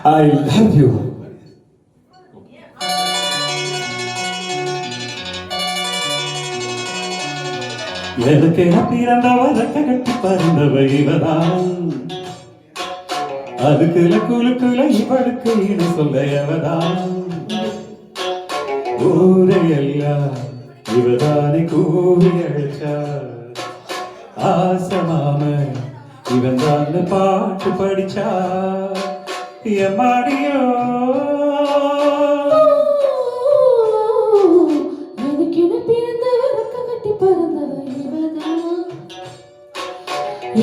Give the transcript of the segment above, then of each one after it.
I love you. எனக்கு பிறந்தவரை கட்டி பறந்தவ இவதான், அதுக்குல குலுக்குல இவளுக்கு ஈடு சொல்ல அவதான். ஊரையெல்லாம் இவதானே கூவி அழைச்சா, ஆசமாம இவன் தான் பாட்டு படிச்சா. எம்மாடியோ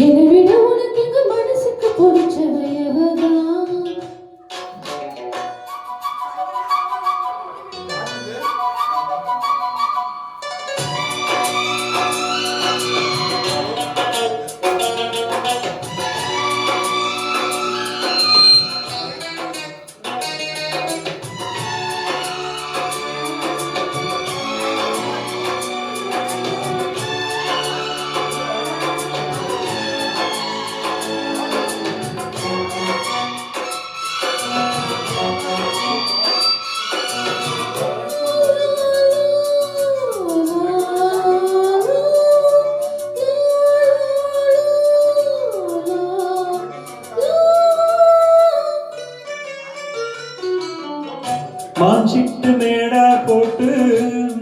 என்னை விட உனக்கு எங்க மனசுக்கு பிடிச்சவையவதான். மாஞ்சிட்டு மேடா போட்டு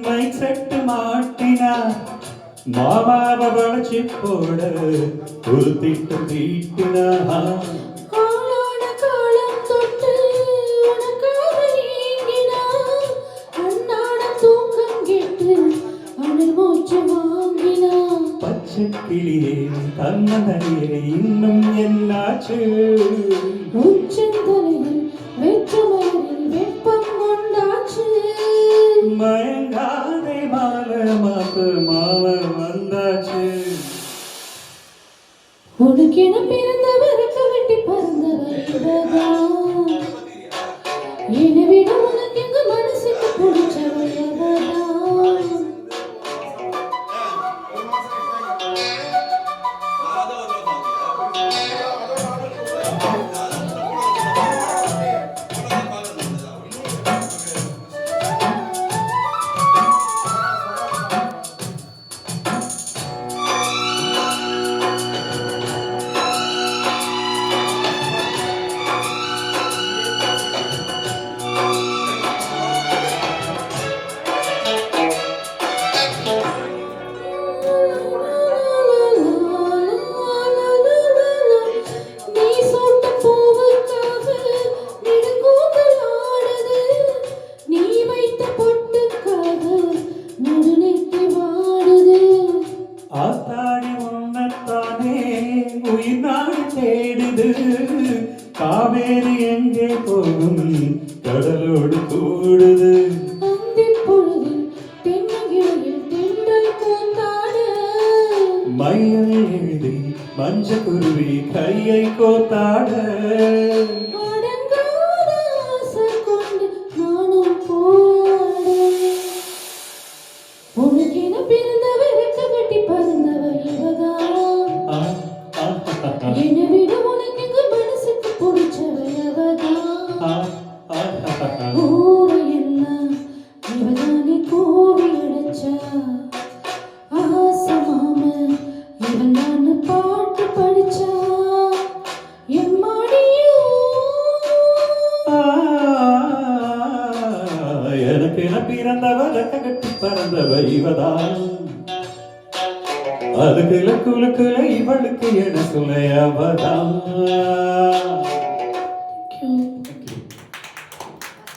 மைக் செட்டு மாட்டினா, மாமாவ வளைச்சி போட ஒரு திட்டம் தீட்டினா. பச்சை கிளியே தன்னறியே இன்னும் என்னாச்சு? உச்சந்தலையில் வெற்றமலையில் வெப்பம் கொண்டாச்சு. மயங்காதே மாலை மாப்பு மாவ வந்தாச்சு. உனக்கென பிறந்தவருக்கு வெட்டி பறந்தவதான். என்னை விட உனக்கு எங்க மனசுக்கு பிடிச்சவையவதான். ஆத்தாடி உன்னத்தானே உயிர் நாடு தேடுது, காவேரி எங்கே போகும் கடலோடு கூடுது. மையல் எழுதி மஞ்ச குருவி கையை கோத்தாட, உனக்கென பிறந்தவருக்கு வெட்டி பறந்தவையவதான். என்னை விட உனக்கு எங்க மனசுக்கு பிடிச்சவையவதான். ஊரையெல்லாம் இவதானே கோவி அடைச்சா, ஆசமாம இவன் தான் பாட்டு படிச்சா. எம்மாடியோ எனக்கு பிறந்தவரை கட்டி பறந்தவ இவதான், அதுக்குல குலுக்குல இவளுக்கு என சொல்ல அவதான்.